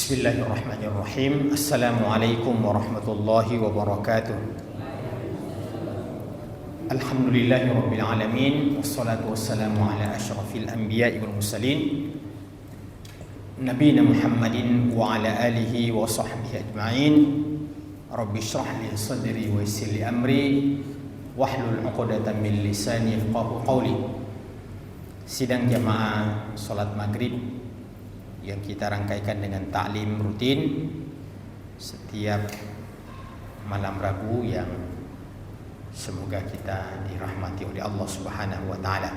Bismillahirrahmanirrahim. Assalamualaikum warahmatullahi wabarakatuh. Alhamdulillahirabbil alamin, wassalatu wassalamu ala asyrafil anbiya'i wal mursalin nabiyina Muhammadin wa ala alihi wa sahbihi ajma'in. Rabbi shrah li sadri wa yassir li amri wahlul 'uqdatam min lisani yafqahu qawli. Sidang jamaah salat maghrib yang kita rangkaikan dengan taklim rutin setiap malam Rabu, yang semoga kita dirahmati oleh Allah Subhanahu wa taala.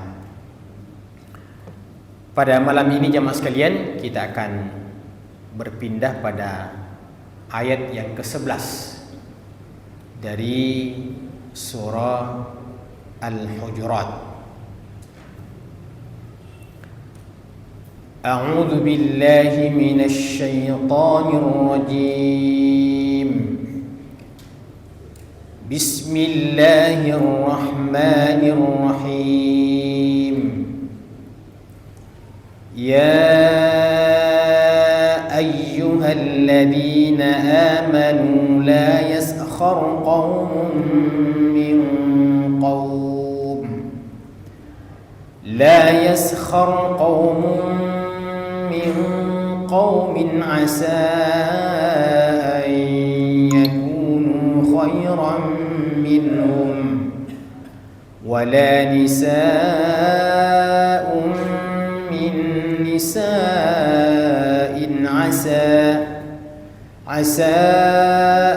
Pada malam ini jamaah sekalian, kita akan berpindah pada ayat yang ke-11 dari surah Al-Hujurat. A'udzu billahi minasy syaithanir rajim. Bismillahirrahmanirrahim. Ya ayyuhalladzina amanu la yaskhar qaumun min qaum la yaskhar qaumun min qaumin asa an yakunu khairan minhum wala nisaa'un min nisa'in asa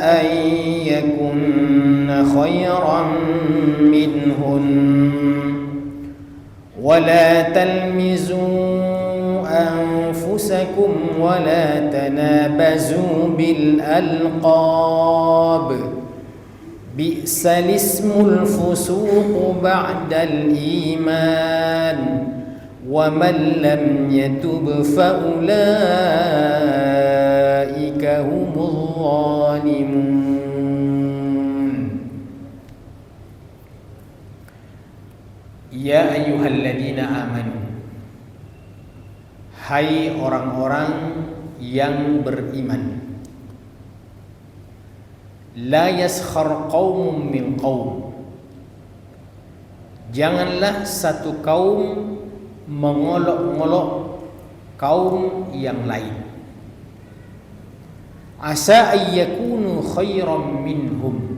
an yakunna khairan minhun wala talmizu أنفسكم ولا تنابزوا بالألقاب بئس الاسم الفسوق بعد الإيمان ومن لم يتب فأولئك هم الظالمون. يا أيها الذين آمنوا, hai orang-orang yang beriman, la yaskhar qaumun min qaum, janganlah satu kaum mengolok-olok kaum yang lain. Asa ayyakunu khairan minhum,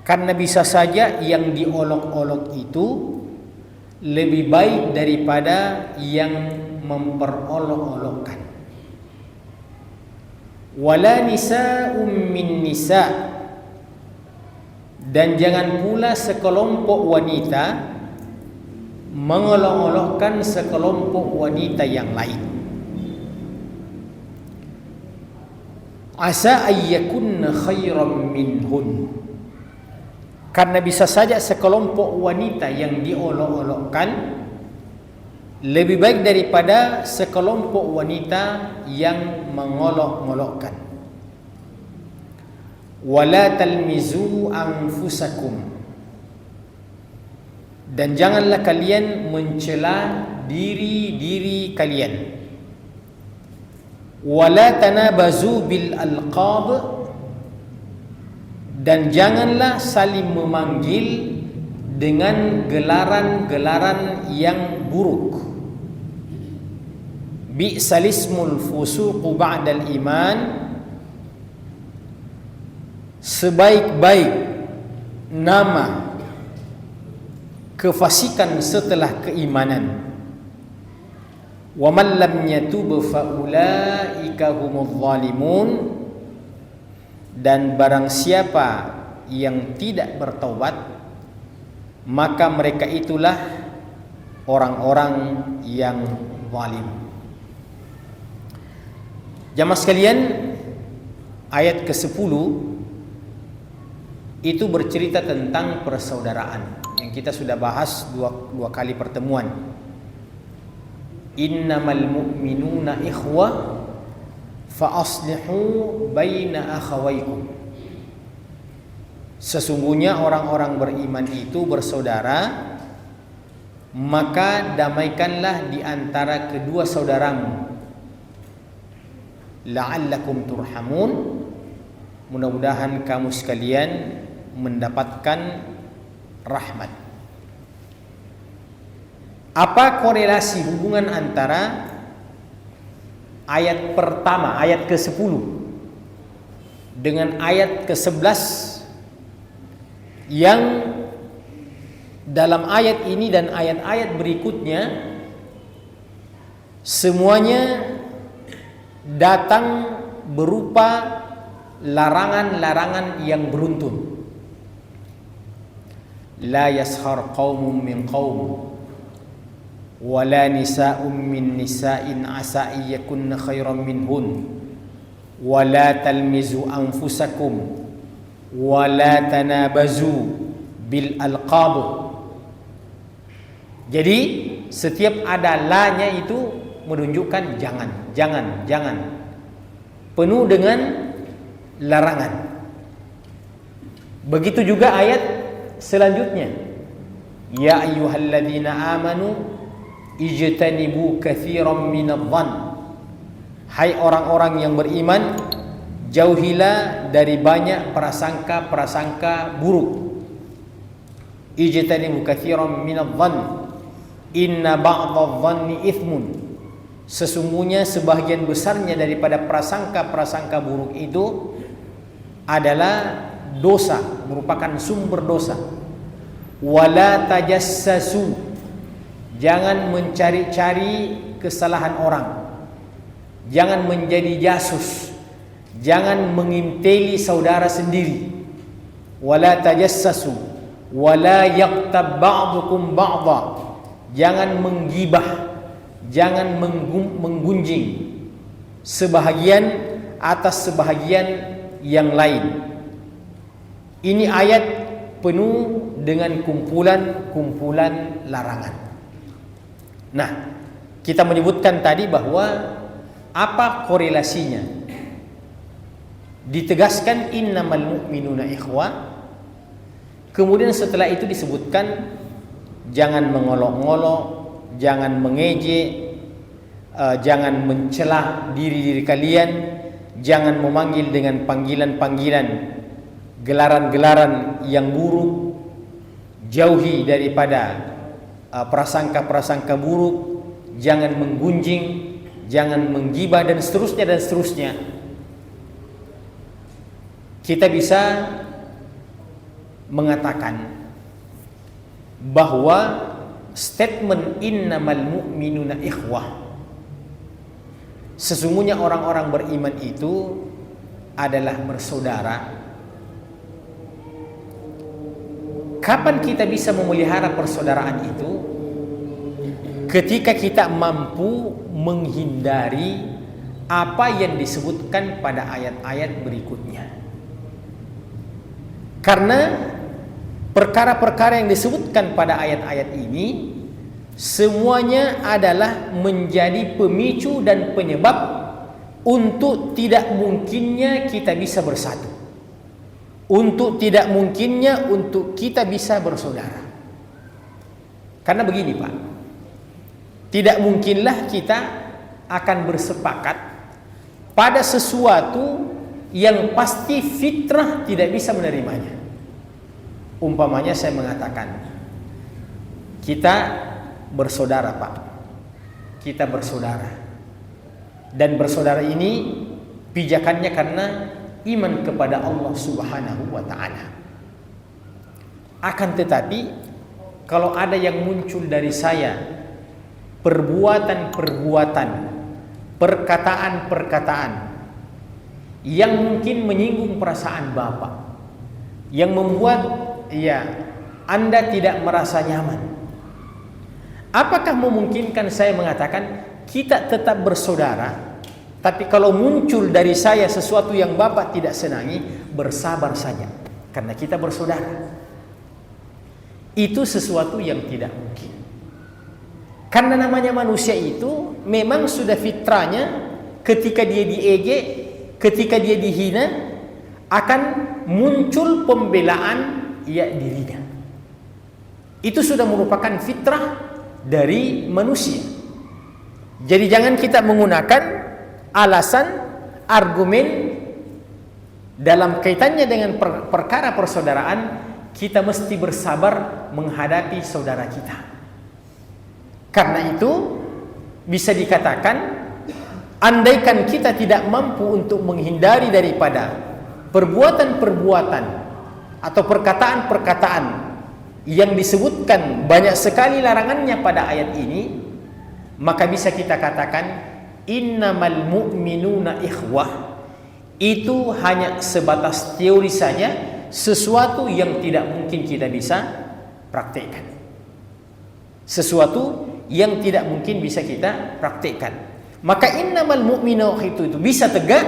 karena bisa saja yang diolok-olok itu lebih baik daripada yang memperolok-olokkan. Wala nisa'um min nisa', dan jangan pula sekelompok wanita mengolok-olokkan sekelompok wanita yang lain. Asa ayyakunna khairan minhun, karena bisa saja sekelompok wanita yang diolok-olokkan lebih baik daripada sekelompok wanita yang mengolok-olokkan. Wala talmizu anfusakum, dan janganlah kalian mencela diri-diri kalian. Wala tanabazu bil alqab, dan janganlah saling memanggil dengan gelaran-gelaran yang buruk. Bi'sal ismul fusuqu ba'dal iman, sebaik-baik nama kefasikan setelah keimanan. Wa man lam yatub fa ulaika humudz zalimun, dan barang siapa yang tidak bertaubat, maka mereka itulah orang-orang yang zalim. Jamaah sekalian, ayat ke-10 itu bercerita tentang persaudaraan yang kita sudah bahas dua kali pertemuan. Innamal mu'minuna ikhwah fa aslihu baina akhawaykum, sesungguhnya orang-orang beriman itu bersaudara, maka damaikanlah di antara kedua saudaramu. la'allakum turhamun, mudah-mudahan kamu sekalian mendapatkan rahmat. Apa korelasi hubungan antara ayat pertama, ayat ke-10 dengan ayat ke-11 yang dalam ayat ini dan ayat-ayat berikutnya semuanya datang berupa larangan-larangan yang beruntun. La yashar qaumun min qaum wala nisa'un min nisa'in asa yakunna khairan minhun wala talmizu anfusakum wala tanabazu bil alqab. Jadi setiap ada la-nya itu menunjukkan jangan. Penuh dengan larangan. Begitu juga ayat selanjutnya. Ya ayyuhalladzina amanu ijtanibu katsiran minadh-dhann. Hai orang-orang yang beriman, jauhilah dari banyak prasangka-prasangka buruk. Ijtanibu katsiran minadh-dhann. Inna ba'dadh-dhanni itsmun. Sesungguhnya sebahagian besarnya daripada prasangka-prasangka buruk itu adalah dosa, merupakan sumber dosa. Wala tajassasu. Jangan mencari-cari kesalahan orang. Jangan menjadi jasus. Jangan menginteli saudara sendiri. Wala tajassasu. Wala yaqtab ba'dukum ba'dha. Jangan menggibah, jangan menggunjing sebahagian atas sebahagian yang lain. Ini ayat penuh dengan kumpulan-kumpulan larangan. Nah, kita menyebutkan tadi bahwa apa korelasinya? Ditegaskan innamal mu'minuna ikhwah. Kemudian setelah itu disebutkan jangan mengolok-ngolok, jangan mengejek, jangan mencela diri kalian, jangan memanggil dengan panggilan-panggilan, gelaran-gelaran yang buruk, jauhi daripada prasangka-prasangka buruk, jangan menggunjing, jangan menggibah dan seterusnya. Kita bisa mengatakan bahwa statement innamal mu'minuna ikhwah, sesungguhnya orang-orang beriman itu adalah bersaudara. Kapan kita bisa memelihara persaudaraan itu? Ketika kita mampu menghindari apa yang disebutkan pada ayat-ayat berikutnya. Karena perkara-perkara yang disebutkan pada ayat-ayat ini semuanya adalah menjadi pemicu dan penyebab untuk tidak mungkinnya kita bisa bersatu, untuk tidak mungkinnya untuk kita bisa bersaudara. Karena begini Pak, tidak mungkinlah kita akan bersepakat pada sesuatu yang pasti fitrah tidak bisa menerimanya. Umpamanya saya mengatakan, kita bersaudara Pak, kita bersaudara, dan bersaudara ini pijakannya karena iman kepada Allah Subhanahu wa ta'ala. Akan tetapi kalau ada yang muncul dari saya perbuatan-perbuatan, perkataan-perkataan yang mungkin menyinggung perasaan Bapak, yang membuat Anda tidak merasa nyaman, apakah memungkinkan saya mengatakan kita tetap bersaudara, tapi kalau muncul dari saya sesuatu yang Bapak tidak senangi, bersabar saja karena kita bersaudara? Itu sesuatu yang tidak mungkin. Karena namanya manusia itu memang sudah fitrahnya, ketika dia diejek, ketika dia dihina, akan muncul pembelaan dirinya. Itu sudah merupakan fitrah dari manusia. Jadi jangan kita menggunakan alasan argumen dalam kaitannya dengan perkara persaudaraan, kita mesti bersabar menghadapi saudara kita. Karena itu bisa dikatakan, andaikan kita tidak mampu untuk menghindari daripada perbuatan-perbuatan atau perkataan-perkataan yang disebutkan banyak sekali larangannya pada ayat ini, maka bisa kita katakan innamal mu'minuna ikhwah, itu hanya sebatas teori saja, sesuatu yang tidak mungkin kita bisa praktekkan. Sesuatu yang tidak mungkin bisa kita praktekkan. Maka innamal mu'minu itu bisa tegak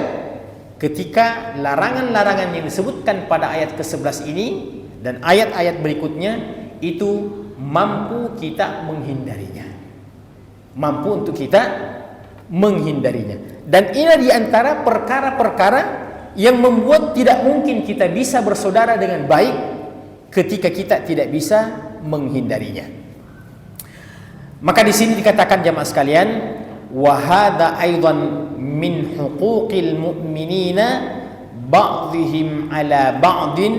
ketika larangan-larangan yang disebutkan pada ayat ke-11 ini dan ayat-ayat berikutnya itu mampu kita menghindarinya. Mampu untuk kita menghindarinya. Dan ini diantara perkara-perkara yang membuat tidak mungkin kita bisa bersaudara dengan baik ketika kita tidak bisa menghindarinya. Maka di sini dikatakan jamaah sekalian, wa hadza aidan min huquqil mu'minina ba'dihim ala ba'din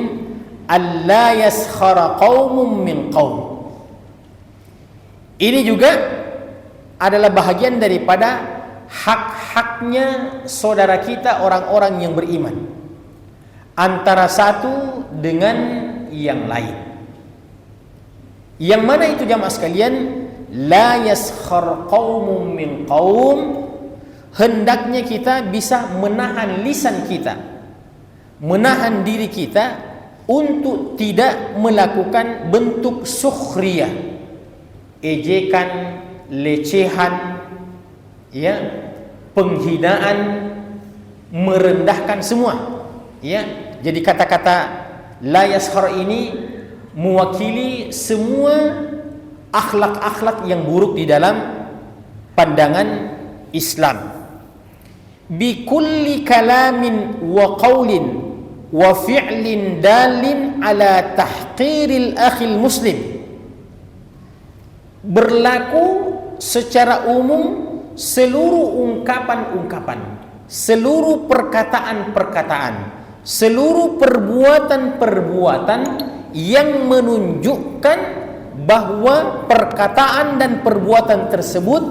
alla yaskhara qaumun min qaum. Ini juga adalah bahagian daripada hak-haknya saudara kita orang-orang yang beriman antara satu dengan yang lain. Yang mana itu jamaah sekalian? La yaskhar qaumun min qaum, hendaknya kita bisa menahan lisan kita, menahan diri kita untuk tidak melakukan bentuk sukhriyah, ejekan, lecehan, ya, penghinaan, merendahkan semua, ya. Jadi kata-kata la yaskhar ini mewakili semua akhlak-akhlak yang buruk di dalam pandangan Islam. Bi kulli kalamin wa qaulin wa fi'lin dalin ala tahqiril akhil muslim, berlaku secara umum seluruh ungkapan-ungkapan, seluruh perkataan-perkataan, seluruh perbuatan-perbuatan yang menunjukkan bahwa perkataan dan perbuatan tersebut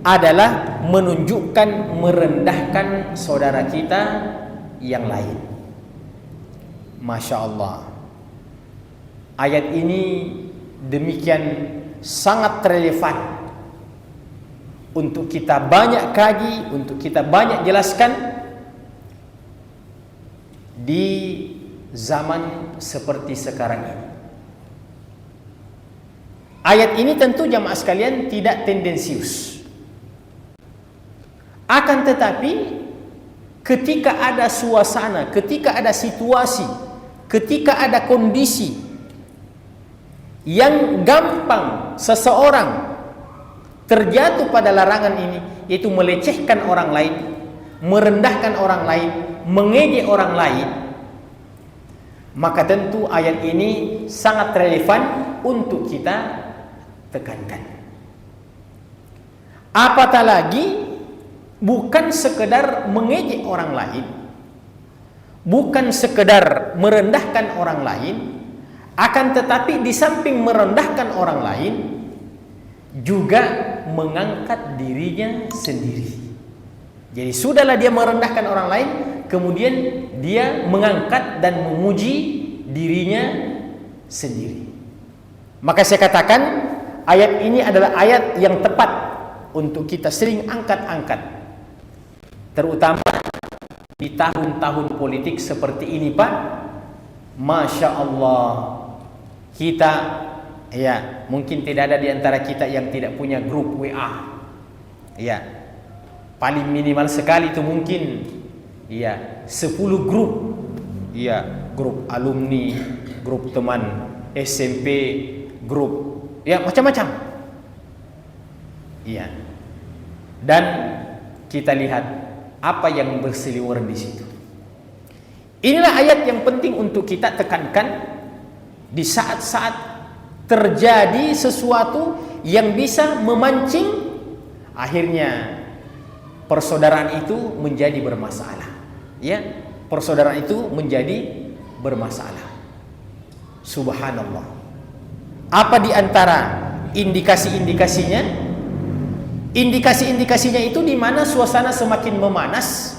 adalah menunjukkan merendahkan saudara kita yang lain. Masya Allah, ayat ini demikian sangat relevan untuk kita banyak kaji, untuk kita banyak jelaskan di zaman seperti sekarang ini. Ayat ini tentu jamaah sekalian tidak tendensius. Akan tetapi ketika ada suasana, ketika ada situasi, ketika ada kondisi yang gampang seseorang terjatuh pada larangan ini, yaitu melecehkan orang lain, merendahkan orang lain, mengejek orang lain, maka tentu ayat ini sangat relevan untuk kita tekankan. Apatah lagi bukan sekedar mengejek orang lain, bukan sekedar merendahkan orang lain, akan tetapi di samping merendahkan orang lain juga mengangkat dirinya sendiri. Jadi sudahlah dia merendahkan orang lain, kemudian dia mengangkat dan memuji dirinya sendiri. Maka saya katakan ayat ini adalah ayat yang tepat untuk kita sering angkat-angkat, terutama di tahun-tahun politik seperti ini, Pak. Masya Allah, kita, ya, mungkin tidak ada di antara kita yang tidak punya grup WA. Ya, paling minimal sekali itu mungkin, ya, 10 grup. Ya, grup alumni, grup teman SMP, grup, ya, macam-macam. Iya. Dan kita lihat apa yang berseliweran di situ. Inilah ayat yang penting untuk kita tekankan di saat-saat terjadi sesuatu yang bisa memancing akhirnya persaudaraan itu menjadi bermasalah. Ya, persaudaraan itu menjadi bermasalah. Subhanallah. Apa di antara indikasi-indikasinya? Indikasi-indikasinya itu di mana suasana semakin memanas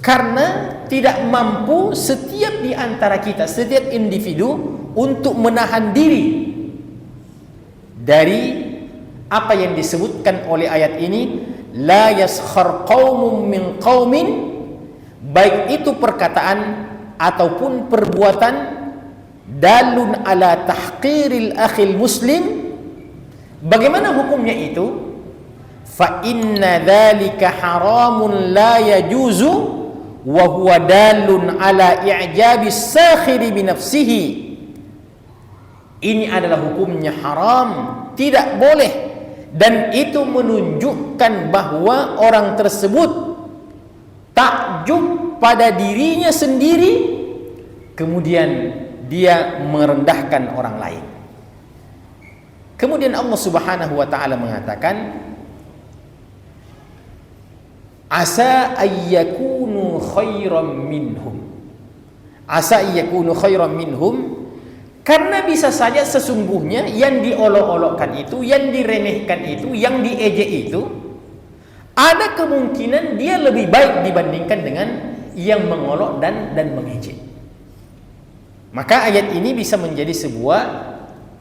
karena tidak mampu setiap di antara kita, setiap individu untuk menahan diri dari apa yang disebutkan oleh ayat ini, la yaskhar qaumun min qaumin, baik itu perkataan ataupun perbuatan dalun ala tahqiril akhil muslim. Bagaimana hukumnya itu? Fa inna dzalika haramun la yajuzu wa huwa dalun ala i'jabis sakhiri bi nafsihi. Ini adalah hukumnya haram, tidak boleh, dan itu menunjukkan bahwa orang tersebut takjub pada dirinya sendiri, kemudian dia merendahkan orang lain. Kemudian Allah Subhanahu wa taala mengatakan, asa ayyakunu khairan minhum. Asa ayyakunu khairan minhum, karena bisa saja sesungguhnya yang diolok-olokkan itu, yang diremehkan itu, yang diejek itu, ada kemungkinan dia lebih baik dibandingkan dengan yang mengolok dan mengejek. Maka ayat ini bisa menjadi sebuah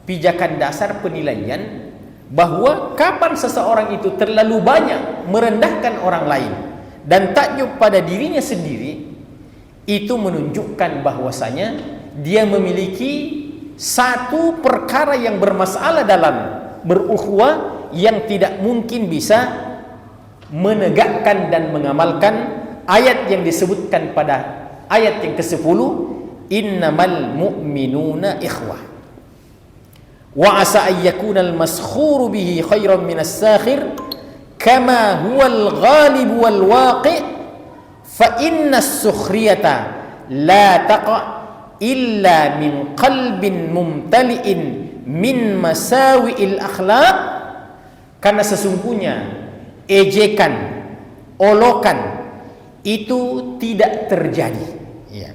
pijakan dasar penilaian bahwa kapan seseorang itu terlalu banyak merendahkan orang lain dan takjub pada dirinya sendiri, itu menunjukkan bahwasanya dia memiliki satu perkara yang bermasalah dalam berukhuwah yang tidak mungkin bisa menegakkan dan mengamalkan ayat yang disebutkan pada ayat yang ke-10, innamal mu'minuna ikhwah. Wa asa ayyakuna al-maskhuru bihi khairan minas sakhir kama huwa al-ghalib wal waqi' fa inna as-sukhriyata la taqa' illa min qalbin mumtali'in min masawi'il akhlaq. Karena sesungguhnya ejekan, olokan itu tidak terjadi, ya,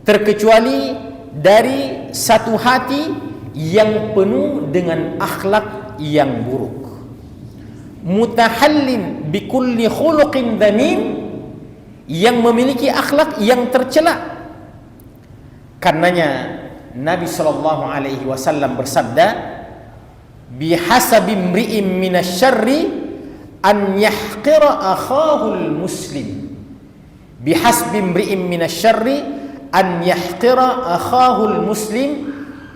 terkecuali dari satu hati yang penuh dengan akhlak yang buruk, mutahallin bikulli khuluqin dhamin, yang memiliki akhlak yang tercela. Karenanya Nabi sallallahu alaihi wasallam bersabda, bihasabi imri'in minasyarri an yahqira akhahul muslim. Bihasbi imri'in minasyarri an yahqira akhahul muslim.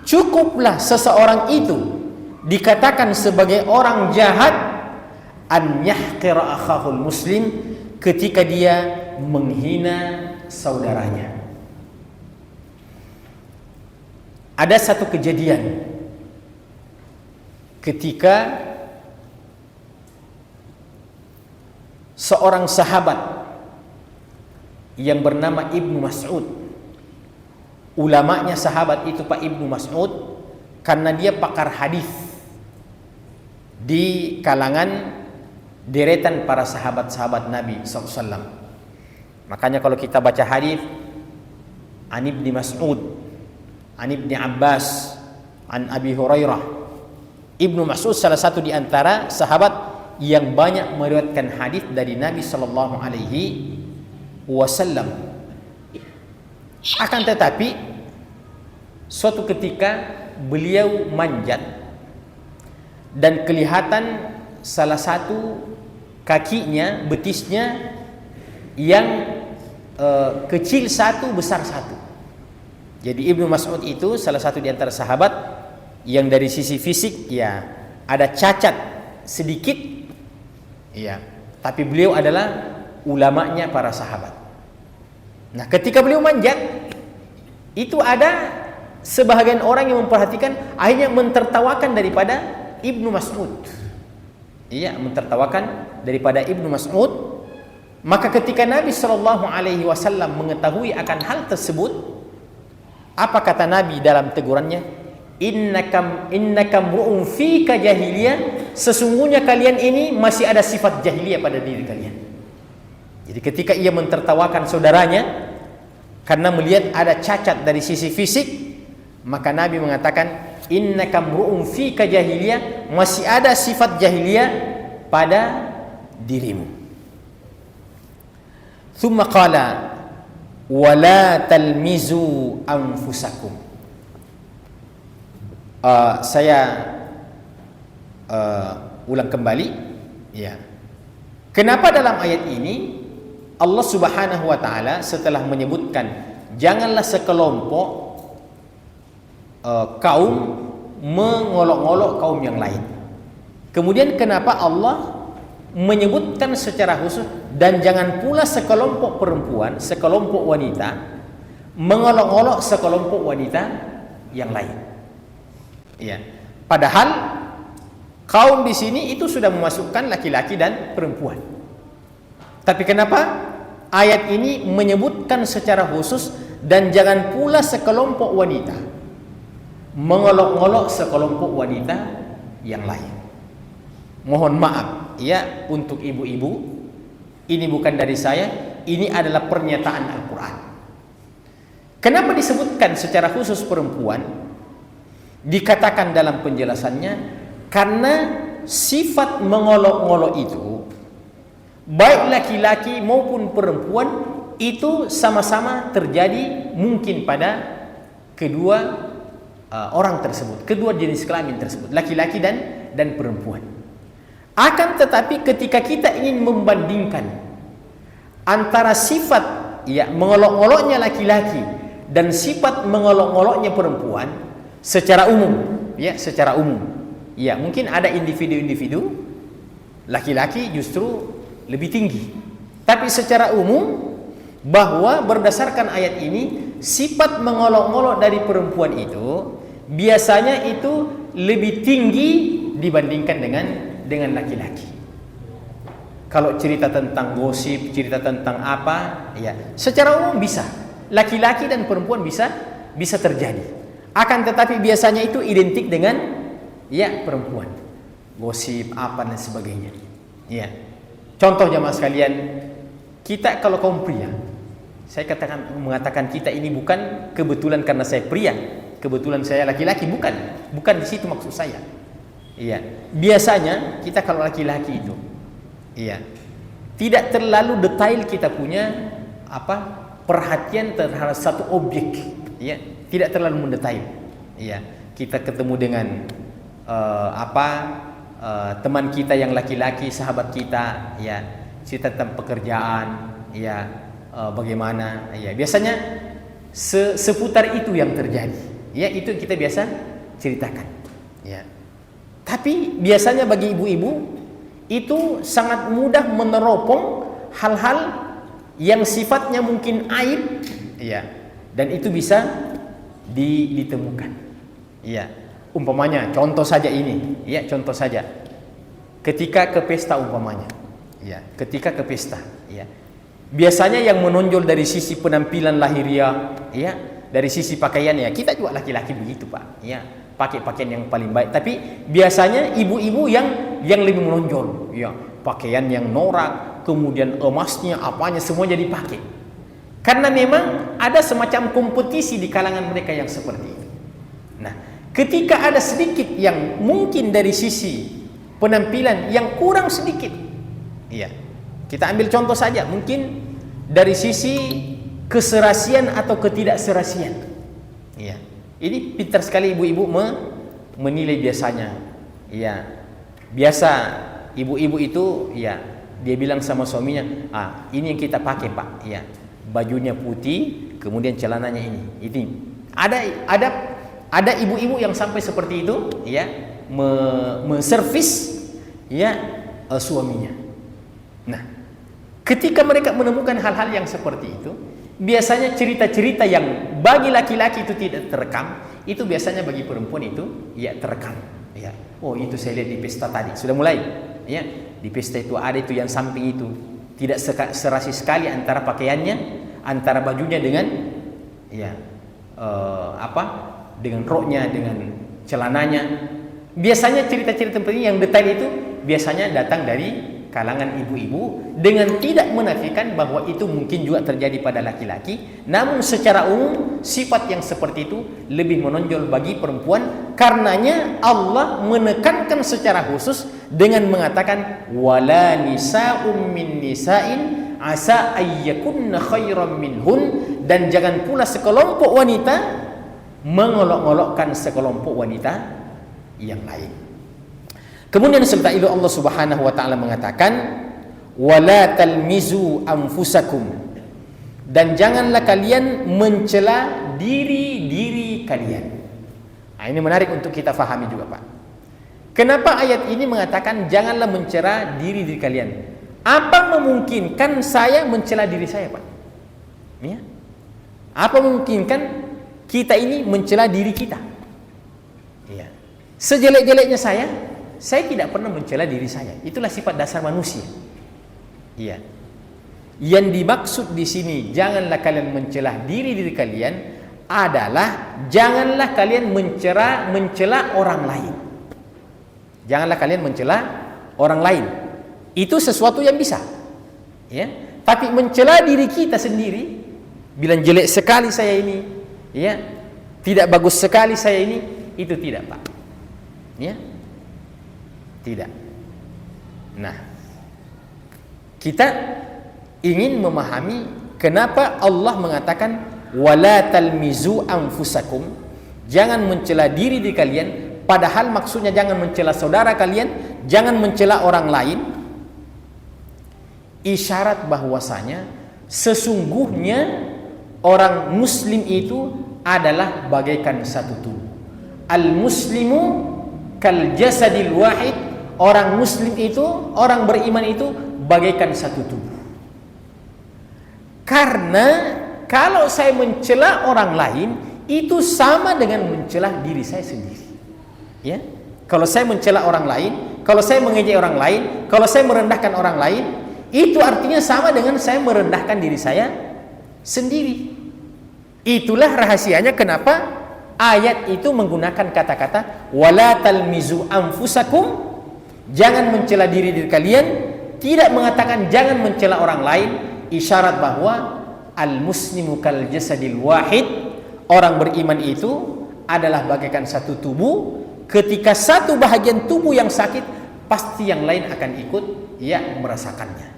Cukuplah seseorang itu dikatakan sebagai orang jahat, an yahqira akhahul muslim, ketika dia menghina saudaranya. Ada satu kejadian ketika seorang sahabat yang bernama Ibnu Mas'ud, ulamanya sahabat itu Pak Ibnu Mas'ud, karena dia pakar hadis di kalangan deretan para sahabat-sahabat Nabi SAW. Makanya kalau kita baca hadis an Ibnu Mas'ud, an Ibnu Abbas, an Abi Hurairah, Ibnu Mas'ud salah satu di antara sahabat yang banyak meriwayatkan hadis dari Nabi sallallahu alaihi wasallam. Akan tetapi suatu ketika beliau manjat dan kelihatan salah satu kakinya, betisnya yang kecil satu, besar satu. Jadi Ibnu Mas'ud itu salah satu di antara sahabat yang dari sisi fisik ya ada cacat sedikit, ya, tapi beliau adalah ulamanya para sahabat. Nah, ketika beliau manjat, itu ada sebahagian orang yang memperhatikan, akhirnya mentertawakan daripada Ibnu Mas'ud. Iya, mentertawakan daripada Ibnu Mas'ud. Maka ketika Nabi sallallahu alaihi wasallam mengetahui akan hal tersebut, apa kata Nabi dalam tegurannya? innakam ru'um fika jahiliyah, sesungguhnya kalian ini masih ada sifat jahiliyah pada diri kalian. Jadi ketika ia mentertawakan saudaranya karena melihat ada cacat dari sisi fisik, maka Nabi mengatakan innakam ru'um fika jahiliyah, masih ada sifat jahiliyah pada dirimu. Thumma qala wala talmizu anfusakum. Saya ulang kembali, ya. Kenapa dalam ayat ini Allah Subhanahu wa taala setelah menyebutkan janganlah sekelompok kaum mengolok-olok kaum yang lain. Kemudian kenapa Allah menyebutkan secara khusus dan jangan pula sekelompok perempuan, sekelompok wanita mengolok-olok sekelompok wanita yang lain. Ya. Padahal kaum di sini itu sudah memasukkan laki-laki dan perempuan. Tapi kenapa ayat ini menyebutkan secara khusus dan jangan pula sekelompok wanita mengolok-olok sekelompok wanita yang lain? Mohon maaf ya untuk ibu-ibu, ini bukan dari saya, ini adalah pernyataan Al-Quran. Kenapa disebutkan secara khusus perempuan? Dikatakan dalam penjelasannya karena sifat mengolok-olok itu baik laki-laki maupun perempuan itu sama-sama terjadi mungkin pada kedua orang tersebut, kedua jenis kelamin tersebut, laki-laki dan perempuan. Akan tetapi ketika kita ingin membandingkan antara sifat ya mengolok-oloknya laki-laki dan sifat mengolok-oloknya perempuan secara umum, ya secara umum, ya mungkin ada individu-individu laki-laki justru lebih tinggi. Tapi secara umum bahwa berdasarkan ayat ini sifat mengolok-olok dari perempuan itu biasanya itu lebih tinggi dibandingkan dengan laki-laki. Kalau cerita tentang gosip, cerita tentang apa, ya secara umum bisa laki-laki dan perempuan bisa terjadi. Akan tetapi biasanya itu identik dengan ya perempuan, gosip apa dan sebagainya. Ya. Contoh jamaah sekalian, kita kalau kaum pria, saya mengatakan kita ini bukan kebetulan karena saya pria, kebetulan saya laki-laki, bukan di situ maksud saya. Iya, biasanya kita kalau laki-laki itu, iya, tidak terlalu detail kita punya perhatian terhadap satu objek, iya, tidak terlalu mendetail. Iya, kita ketemu dengan teman kita yang laki-laki, sahabat kita, ya, cerita tentang pekerjaan, ya, bagaimana, ya, biasanya seputar itu yang terjadi, ya, itu kita biasa ceritakan, ya. Tapi biasanya bagi ibu-ibu itu sangat mudah meneropong hal-hal yang sifatnya mungkin aib, ya, dan itu bisa ditemukan, ya. Umpamanya, contoh saja ini, ya, contoh saja. Ketika ke pesta umpamanya, ya, ketika ke pesta, ya. Biasanya yang menonjol dari sisi penampilan lahiriah, ya, dari sisi pakaian, ya, kita juga laki-laki begitu, Pak, ya, pakai pakaian yang paling baik. Tapi biasanya ibu-ibu yang lebih menonjol, ya, pakaian yang norak, kemudian emasnya, apanya semuanya dipakai. Karena memang ada semacam kompetisi di kalangan mereka yang seperti itu. Nah, ketika ada sedikit yang mungkin dari sisi penampilan yang kurang sedikit, iya, kita ambil contoh saja, mungkin dari sisi keserasian atau ketidakserasian, iya, ini pintar sekali ibu-ibu menilai biasanya, iya, biasa ibu-ibu itu, ya, dia bilang sama suaminya, ini yang kita pakai, Pak, iya, bajunya putih, kemudian celananya ini ada ibu-ibu yang sampai seperti itu, ya, menservis, ya, suaminya. Nah, ketika mereka menemukan hal-hal yang seperti itu, biasanya cerita-cerita yang bagi laki-laki itu tidak terekam, itu biasanya bagi perempuan itu, ya, terekam. Ya, oh itu saya lihat di pesta tadi, sudah mulai, ya, di pesta itu ada itu yang samping itu tidak serasi sekali antara pakaiannya, antara bajunya dengan, ya, dengan roknya, dengan celananya. Biasanya cerita-cerita seperti yang detail itu biasanya datang dari kalangan ibu-ibu, dengan tidak menafikan bahwa itu mungkin juga terjadi pada laki-laki. Namun secara umum sifat yang seperti itu lebih menonjol bagi perempuan. Karenanya Allah menekankan secara khusus dengan mengatakan wala nisa'um min nisa'in asa ayyakunna khairan minhun, dan jangan pula sekelompok wanita mengolok-olokkan sekelompok wanita yang lain. Kemudian setelah itu Allah Subhanahu wa taala mengatakan wala talmizu anfusakum, dan janganlah kalian mencela diri-diri kalian. Nah, ini menarik untuk kita fahami juga, Pak. Kenapa ayat ini mengatakan janganlah mencela diri-diri kalian? Apa memungkinkan saya mencela diri saya, Pak? Ya? Apa memungkinkan kita ini mencela diri kita? Ya. Sejelek-jeleknya saya tidak pernah mencela diri saya. Itulah sifat dasar manusia. Iya. Yang dimaksud di sini janganlah kalian mencela diri kalian adalah janganlah kalian mencela orang lain. Janganlah kalian mencela orang lain. Itu sesuatu yang bisa. Ya. Tapi mencela diri kita sendiri, bilang jelek sekali saya ini, ya. Tidak bagus sekali saya ini, itu tidak, Pak. Ya. Tidak. Nah, kita ingin memahami kenapa Allah mengatakan wala talmizu anfusakum, jangan mencela diri kalian, padahal maksudnya jangan mencela saudara kalian, jangan mencela orang lain. Isyarat bahwasanya sesungguhnya orang muslim itu adalah bagaikan satu tubuh. Al-muslimu kal jasadil wahid. Orang muslim itu, orang beriman itu bagaikan satu tubuh. Karena kalau saya mencela orang lain, itu sama dengan mencela diri saya sendiri. Ya, kalau saya mencela orang lain, kalau saya mengejek orang lain, kalau saya merendahkan orang lain, itu artinya sama dengan saya merendahkan diri saya sendiri. Itulah rahasianya kenapa ayat itu menggunakan kata-kata wala talmizu anfusakum, jangan mencela diri kalian, tidak mengatakan jangan mencela orang lain. Isyarat bahwa al-muslimu kal jasadil wahid, orang beriman itu adalah bagaikan satu tubuh. Ketika satu bahagian tubuh yang sakit, pasti yang lain akan ikut ya merasakannya.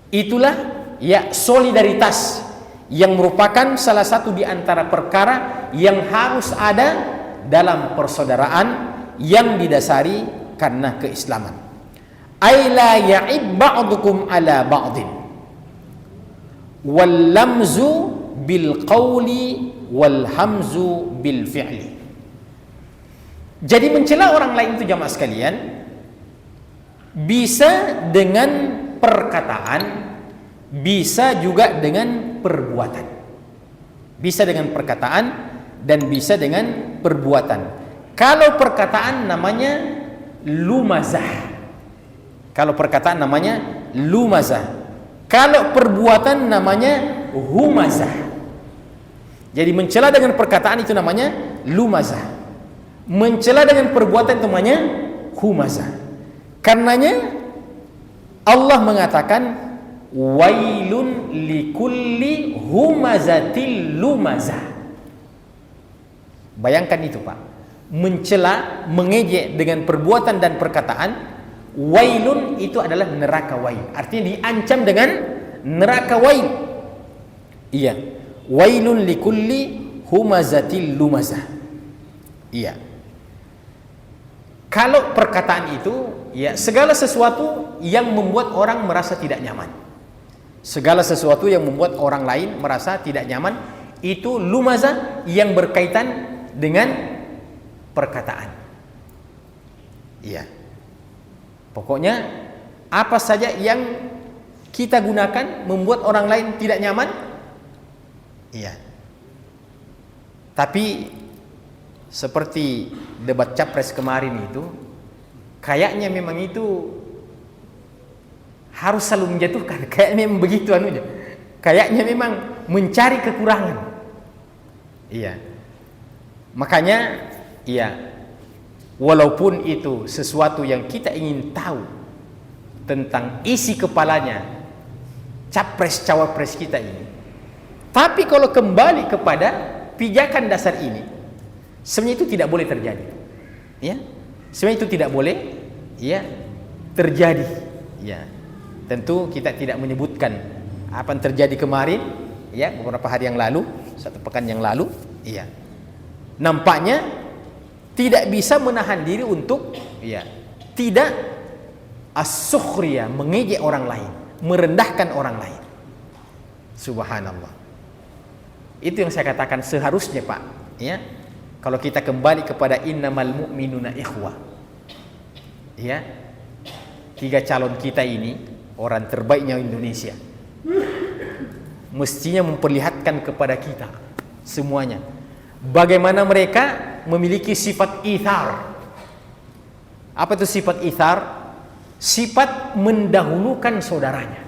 Itulah ya solidaritas yang merupakan salah satu di antara perkara yang harus ada dalam persaudaraan yang didasari karena keislaman. Aila ya'ib ba'dukum ala ba'din wal lamzu bil qawli wal hamzu bil fi'li. Jadi mencela orang lain itu jamaah sekalian bisa dengan perkataan, bisa juga dengan perbuatan. Bisa dengan perkataan dan bisa dengan perbuatan. Kalau perkataan namanya lumazah. Kalau perkataan namanya lumazah. Kalau perbuatan namanya humazah. Jadi mencela dengan perkataan itu namanya lumazah. Mencela dengan perbuatan itu namanya humazah. Karenanya Allah mengatakan wailun likulli humazatil lumazah. Bayangkan itu, Pak. Mencela, mengejek dengan perbuatan dan perkataan, wailun itu adalah neraka wail. Artinya diancam dengan neraka wail. Iya. Wailun likulli humazatil lumazah. Iya. Kalau perkataan itu ya segala sesuatu yang membuat orang merasa tidak nyaman. Segala sesuatu yang membuat orang lain merasa tidak nyaman, itu lumazah yang berkaitan dengan perkataan. Iya. Pokoknya apa saja yang kita gunakan membuat orang lain tidak nyaman. Iya. Tapi seperti debat capres kemarin itu, kayaknya memang itu harus selalu menjatuhkan. Kayaknya memang begitu anunya. Kayaknya memang mencari kekurangan. Iya. Makanya iya, walaupun itu sesuatu yang kita ingin tahu tentang isi kepalanya capres cawapres kita ini. Tapi kalau kembali kepada pijakan dasar ini, sebenarnya itu tidak boleh terjadi. Ya, sebenarnya itu tidak boleh ya terjadi. Ya, tentu kita tidak menyebutkan apa yang terjadi kemarin, ya beberapa hari yang lalu, 1 pekan yang lalu. Ya, nampaknya tidak bisa menahan diri untuk ya tidak as-sukhriyah, mengejek orang lain, merendahkan orang lain. Subhanallah. Itu yang saya katakan seharusnya Pak, ya. Kalau kita kembali kepada innamal mu'minuna ikhwah. Ya. 3 calon kita ini orang terbaiknya Indonesia. Mestinya memperlihatkan kepada kita semuanya bagaimana mereka memiliki sifat ithar. Apa itu sifat ithar? Sifat mendahulukan saudaranya.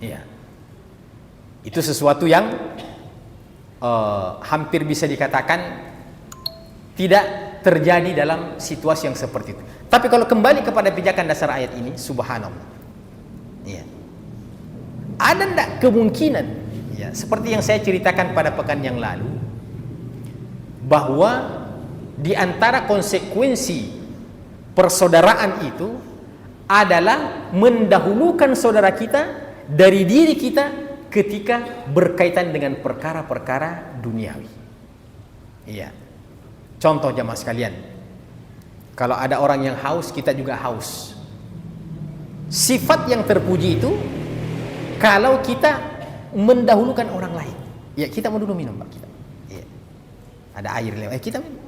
Ya. Itu sesuatu yang hampir bisa dikatakan tidak terjadi dalam situasi yang seperti itu. Tapi kalau kembali kepada pijakan dasar ayat ini, subhanallah, ya, ada tidak kemungkinan, ya, seperti yang saya ceritakan pada pekan yang lalu, bahwa di antara konsekuensi persaudaraan itu adalah mendahulukan saudara kita dari diri kita ketika berkaitan dengan perkara-perkara duniawi. Iya. Contoh jamaah sekalian, kalau ada orang yang haus, kita juga haus. Sifat yang terpuji itu kalau kita mendahulukan orang lain. Ya, kita mau dulu minum Pak kita. Iya. Ada air lewat, kita minum.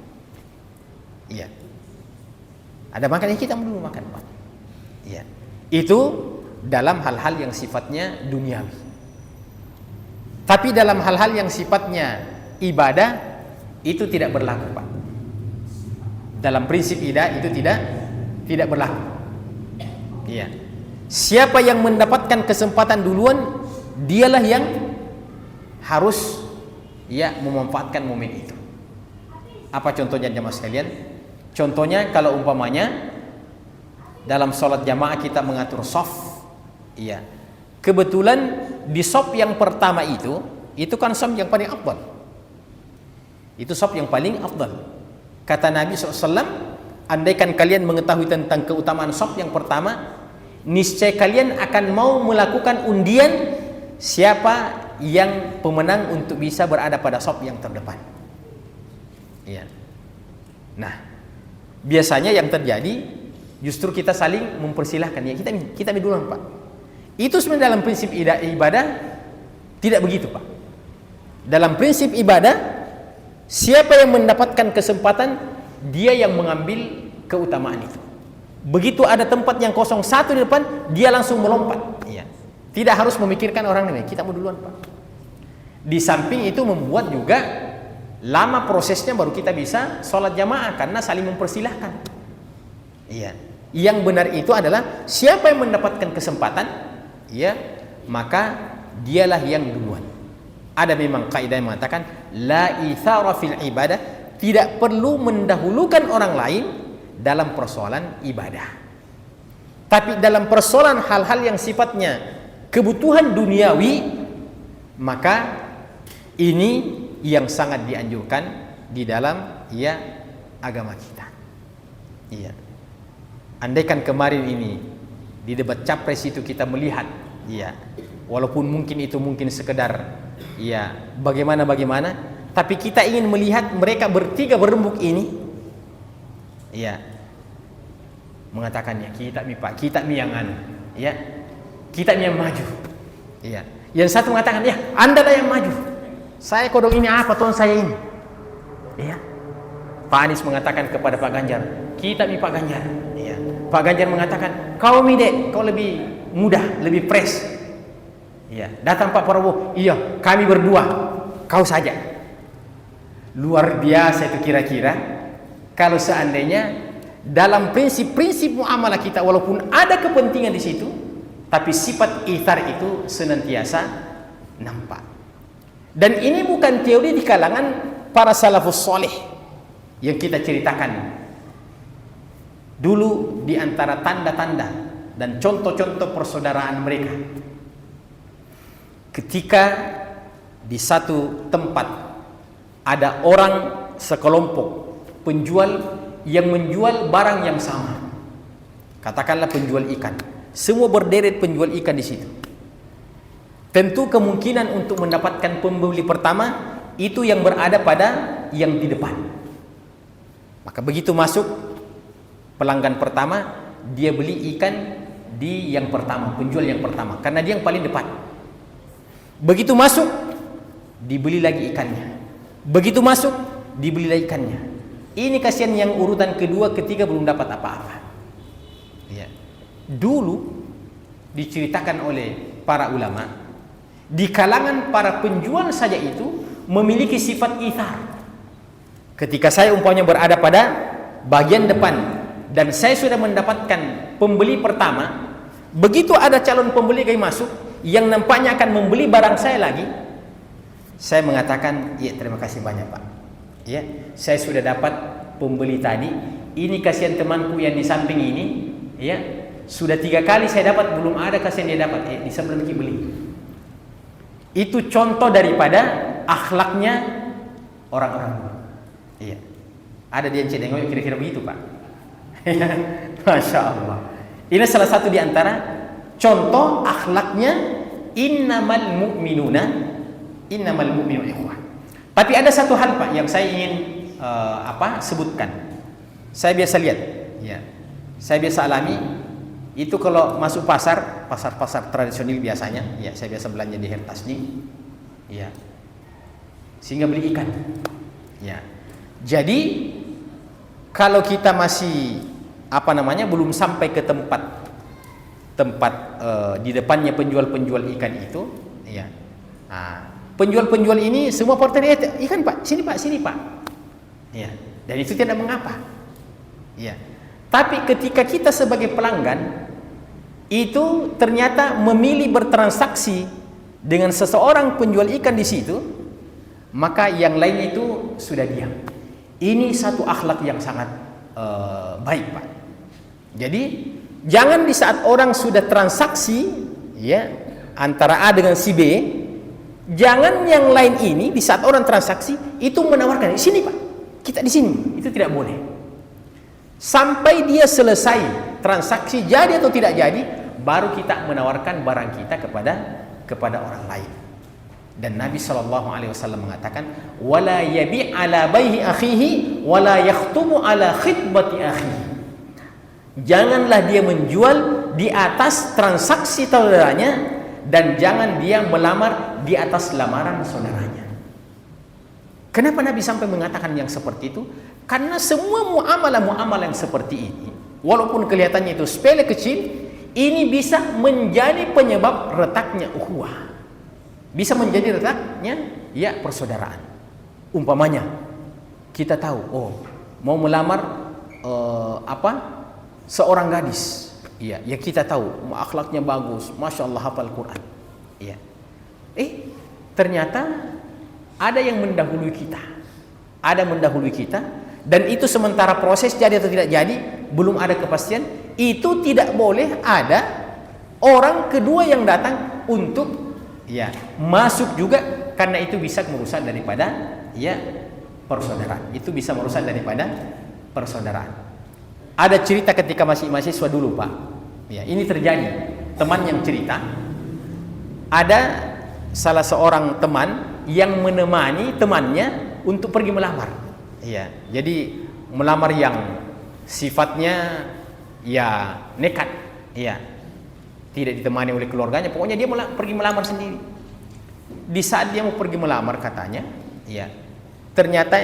Iya. Ada makan, kita mau dulu makan Pak. Iya. Itu dalam hal-hal yang sifatnya duniawi. Tapi dalam hal-hal yang sifatnya ibadah itu tidak berlaku Pak. Dalam prinsip ibadah itu tidak berlaku. Iya. Siapa yang mendapatkan kesempatan duluan, dialah yang harus ya memanfaatkan momen itu. Apa contohnya jamaah sekalian? Contohnya kalau umpamanya dalam sholat jamaah kita mengatur shaf, iya. Kebetulan di shaf yang pertama itu kan shaf yang paling afdal. Itu shaf yang paling afdal. Kata Nabi SAW, andaikan kalian mengetahui tentang keutamaan shaf yang pertama, niscaya kalian akan mau melakukan undian siapa yang pemenang untuk bisa berada pada shaf yang terdepan. Iya. Nah, biasanya yang terjadi justru kita saling mempersilahkan, ya kita duluan Pak. Itu sebenarnya dalam prinsip ibadah tidak begitu Pak. Dalam prinsip ibadah, siapa yang mendapatkan kesempatan, dia yang mengambil keutamaan itu. Begitu ada tempat yang kosong satu di depan, dia langsung melompat. Iya. Tidak harus memikirkan orang lain, kita mau duluan Pak. Di samping itu membuat juga lama prosesnya baru kita bisa sholat jamaah karena saling mempersilahkan. Iya. Yang benar itu adalah siapa yang mendapatkan kesempatan, ya, maka dialah yang duluan. Ada memang kaidah yang mengatakan la ithara fil ibadah, tidak perlu mendahulukan orang lain dalam persoalan ibadah. Tapi dalam persoalan hal-hal yang sifatnya kebutuhan duniawi, maka ini yang sangat dianjurkan di dalam ya agama kita. Iya. Andaikan kemarin ini di debat capres itu kita melihat, ya, walaupun mungkin itu sekedar, ya, bagaimana, tapi kita ingin melihat mereka bertiga berembuk ini, ya, mengatakannya kita mi Pak, kita mi yang anu, ya, kita mi yang maju, ya. Yang satu mengatakan, ya, Anda lah yang maju, saya kodok ini apa tuan saya ini, ya. Pak Anies mengatakan kepada Pak Ganjar, kita mi Pak Ganjar, ya. Pak Ganjar mengatakan, kau mi dek, kau lebih mudah, lebih fresh. Ya, datang Pak Prabowo, iya, kami berdua, kau saja. Luar biasa itu kira-kira. Kalau seandainya dalam prinsip-prinsip muamalah kita, walaupun ada kepentingan di situ, tapi sifat ithar itu senantiasa nampak. Dan ini bukan teori di kalangan para salafus soleh yang kita ceritakan Dulu di antara tanda-tanda dan contoh-contoh persaudaraan mereka, ketika di satu tempat ada orang sekelompok penjual yang menjual barang yang sama, katakanlah penjual ikan, semua berderet penjual ikan di situ. Tentu kemungkinan untuk mendapatkan pembeli pertama itu yang berada pada yang di depan. Maka begitu masuk pelanggan pertama, dia beli ikan di yang pertama, penjual yang pertama, karena dia yang paling depan. Begitu masuk, dibeli lagi ikannya. Begitu masuk, dibeli lagi ikannya. Ini kasihan yang urutan kedua, ketiga belum dapat apa-apa. Ya. Dulu diceritakan oleh para ulama, di kalangan para penjual saja itu memiliki sifat ithar. Ketika saya umpamanya berada pada bagian depan dan saya sudah mendapatkan pembeli pertama, begitu ada calon pembeli yang masuk yang nampaknya akan membeli barang saya lagi, saya mengatakan, ya terima kasih banyak Pak, ya saya sudah dapat pembeli tadi, ini kasihan temanku yang di samping ini, ya sudah 3 kali saya dapat, belum ada kasihan dia dapat, di sebelum kita beli. Itu contoh daripada akhlaknya orang-orang dulu. Iya, ada di Aceh Dengok kira-kira begitu Pak. Masya Allah. Ini salah satu di antara contoh akhlaknya innamal mu'minuna ikhwah. Tapi ada satu hal Pak yang saya ingin sebutkan. Saya biasa lihat, ya. Saya biasa alami itu kalau masuk pasar tradisional biasanya, ya saya biasa belanja di Hertasni, ya. Sehingga beli ikan. Ya. Jadi kalau kita masih belum sampai ke tempat di depannya penjual-penjual ikan itu, ya. Nah, penjual-penjual ini semua porter ikan Pak, sini Pak. Ya. Dan itu tidak mengapa. Ya. Tapi ketika kita sebagai pelanggan itu ternyata memilih bertransaksi dengan seseorang penjual ikan di situ, maka yang lain itu sudah diam. Ini satu akhlak yang sangat baik Pak. Jadi jangan di saat orang sudah transaksi, ya, antara A dengan si B, jangan yang lain ini di saat orang transaksi itu menawarkan, sini Pak, kita di sini. Itu tidak boleh. Sampai dia selesai transaksi, jadi atau tidak jadi, baru kita menawarkan barang kita kepada orang lain. Dan Nabi SAW mengatakan, wala yabi' ala baihi akhihi wala yakhtubu ala khitbati akhihi. Janganlah dia menjual di atas transaksi saudaranya, dan jangan dia melamar di atas lamaran saudaranya. Kenapa Nabi sampai mengatakan yang seperti itu? Karena semua muamalah-muamalah yang seperti ini, walaupun kelihatannya itu sepele kecil, ini bisa menjadi penyebab retaknya ukhuwah. Bisa menjadi retaknya, ya, persaudaraan. Umpamanya kita tahu, mau melamar seorang gadis, ya kita tahu akhlaknya bagus, masya Allah hafal Quran, ya. Ternyata ada yang mendahului kita, dan itu sementara proses jadi atau tidak jadi belum ada kepastian. Itu tidak boleh ada orang kedua yang datang untuk, ya, masuk juga, karena itu bisa merusak daripada, ya, persaudaraan. Itu bisa merusak daripada persaudaraan. Ada cerita ketika masih mahasiswa dulu Pak, ya, ini terjadi. Teman yang cerita, ada salah seorang teman yang menemani temannya untuk pergi melamar, ya. Jadi melamar yang sifatnya, ya, nekat, ya, tidak ditemani oleh keluarganya, pokoknya dia pergi melamar sendiri. Di saat dia mau pergi melamar katanya, ya, ternyata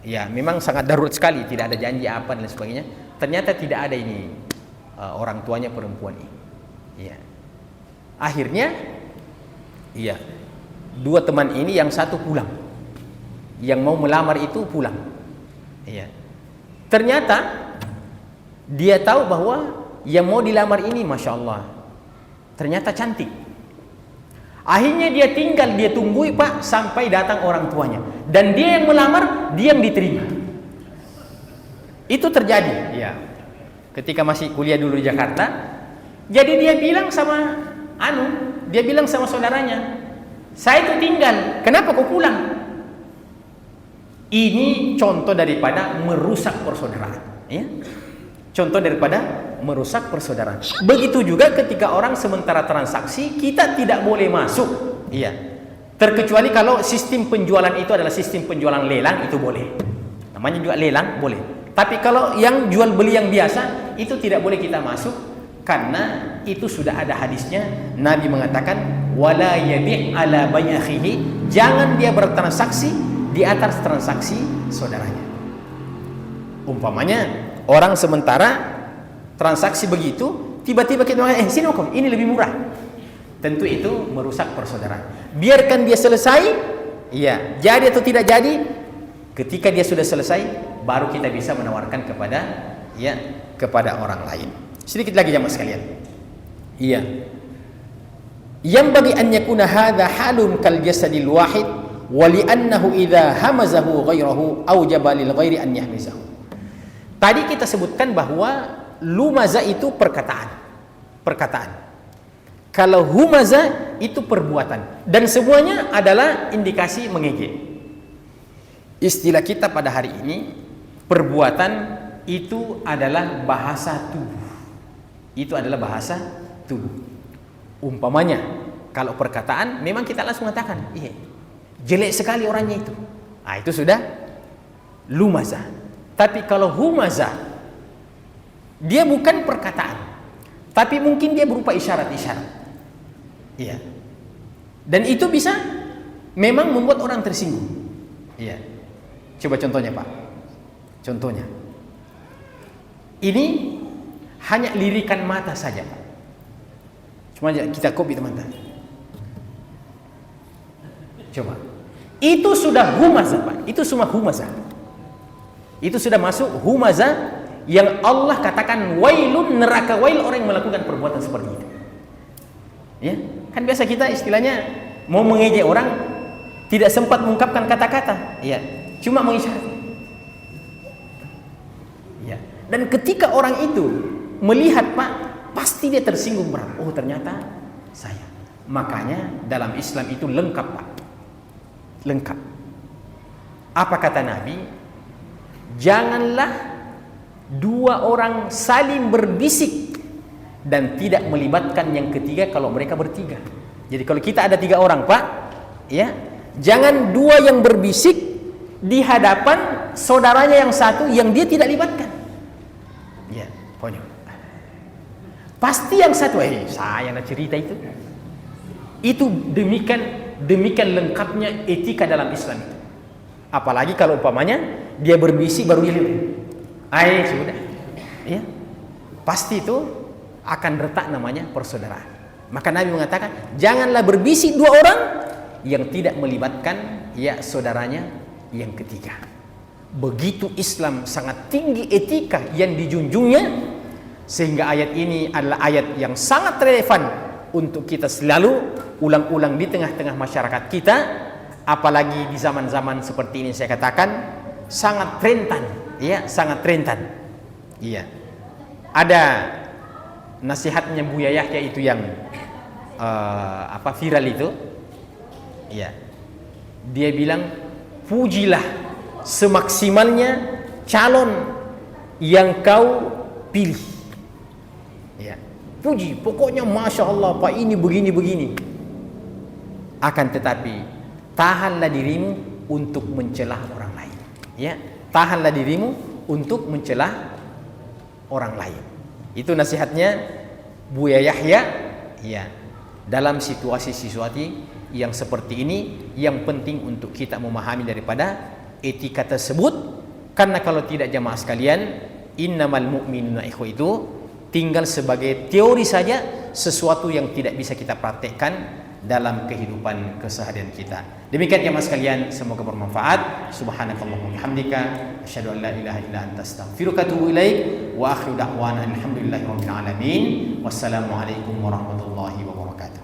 ya memang sangat darurat sekali, tidak ada janji apa dan sebagainya. Ternyata tidak ada ini orang tuanya perempuan ini, ya. Akhirnya, ya, 2 teman ini, yang satu pulang, yang mau melamar itu pulang, ya. Ternyata dia tahu bahwa yang mau dilamar ini, masya Allah, ternyata cantik. Akhirnya dia tinggal, dia tunggui Pak sampai datang orang tuanya, dan dia yang melamar, dia yang diterima. Itu terjadi, ya. Ketika masih kuliah dulu di Jakarta, jadi dia bilang sama saudaranya, saya itu tinggal, kenapa kau pulang? Ini contoh daripada merusak persaudaraan, ya. Contoh daripada merusak persaudaraan. Begitu juga ketika orang sementara transaksi, kita tidak boleh masuk, iya. Terkecuali kalau sistem penjualan itu adalah sistem penjualan lelang, itu boleh. Namanya juga lelang, boleh. Tapi kalau yang jual beli yang biasa, itu tidak boleh kita masuk, karena itu sudah ada hadisnya. Nabi mengatakan, wala yabi' ala bai' akhihi, jangan dia bertransaksi di atas transaksi saudaranya. Umpamanya orang sementara transaksi begitu, tiba-tiba kita mengatakan, sini kok, ini lebih murah. Tentu itu merusak persaudaraan. Biarkan dia selesai, iya, jadi atau tidak jadi. Ketika dia sudah selesai, baru kita bisa menawarkan kepada orang lain. Sedikit lagi jamaah sekalian. Iya. Yang bagi an yakuna hadza halun kal jasadil wahid wa li annahu idza hamazahu ghairahu aujaba lil ghairi an yahmizahu. Tadi kita sebutkan bahwa lumaza itu perkataan. Kalau humaza itu perbuatan, dan semuanya adalah indikasi mengejek. Istilah kita pada hari ini, perbuatan itu adalah bahasa tubuh. Itu adalah bahasa tubuh. Umpamanya, kalau perkataan memang kita langsung mengatakan, iya, jelek sekali orangnya itu. Nah, itu sudah lumaza. Tapi kalau humaza, dia bukan perkataan, tapi mungkin dia berupa isyarat-isyarat. Iya. Dan itu bisa memang membuat orang tersinggung. Iya. Coba contohnya, Pak. Contohnya. Ini hanya lirikan mata saja, Pak. Cuma kita copy teman-teman. Coba. Itu sudah humaza, Pak. Itu semua humaza. Itu sudah masuk humaza yang Allah katakan wailun, neraka wail orang yang melakukan perbuatan seperti itu. Ya, kan biasa kita istilahnya mau mengejek orang tidak sempat mengungkapkan kata-kata, ya, cuma mengisyarat. Ya, dan ketika orang itu melihat, Pak, pasti dia tersinggung berat. Oh, ternyata saya. Makanya dalam Islam itu lengkap, Pak. Lengkap. Apa kata Nabi? Janganlah dua orang saling berbisik dan tidak melibatkan yang ketiga kalau mereka bertiga. Jadi kalau kita ada 3 orang, Pak, ya, jangan dua yang berbisik di hadapan saudaranya yang satu yang dia tidak libatkan. Ya, pokoknya. Pasti yang satu, saya nak cerita itu. Itu demikian lengkapnya etika dalam Islam itu. Apalagi kalau umpamanya dia berbisik baru dia lihat. Sudah. Ya. Pasti itu akan retak namanya persaudaraan. Maka Nabi mengatakan, janganlah berbisik 2 orang yang tidak melibatkan ya saudaranya yang ketiga. Begitu Islam sangat tinggi etika yang dijunjungnya, sehingga ayat ini adalah ayat yang sangat relevan untuk kita selalu ulang-ulang di tengah-tengah masyarakat kita. Apalagi di zaman-zaman seperti ini, saya katakan sangat rentan, ya, sangat rentan. Iya. Ada nasihatnya Buya Yahya itu yang viral itu. Iya. Dia bilang, pujilah semaksimalnya calon yang kau pilih. Ya. Puji, pokoknya Masya Allah, Pak, ini begini-begini. Akan tetapi tahanlah dirimu untuk mencelah orang lain. Ya, tahanlah dirimu untuk mencelah orang lain. Itu nasihatnya Buya Yahya. Ya, dalam situasi-situasi yang seperti ini, yang penting untuk kita memahami daripada etika tersebut. Karena kalau tidak, jamaah sekalian, innamal mu'minuna ikhwah itu tinggal sebagai teori saja, sesuatu yang tidak bisa kita praktekkan dalam kehidupan keseharian kita. Demikian jemaah sekalian, semoga bermanfaat. Subhanakallahumma bihamdika asyhadu an la ilaha illa anta astaghfiruka wa atubu ilaik. Wa akhiru da'wana alhamdulillahirabbil alamin. Wassalamualaikum warahmatullahi wabarakatuh.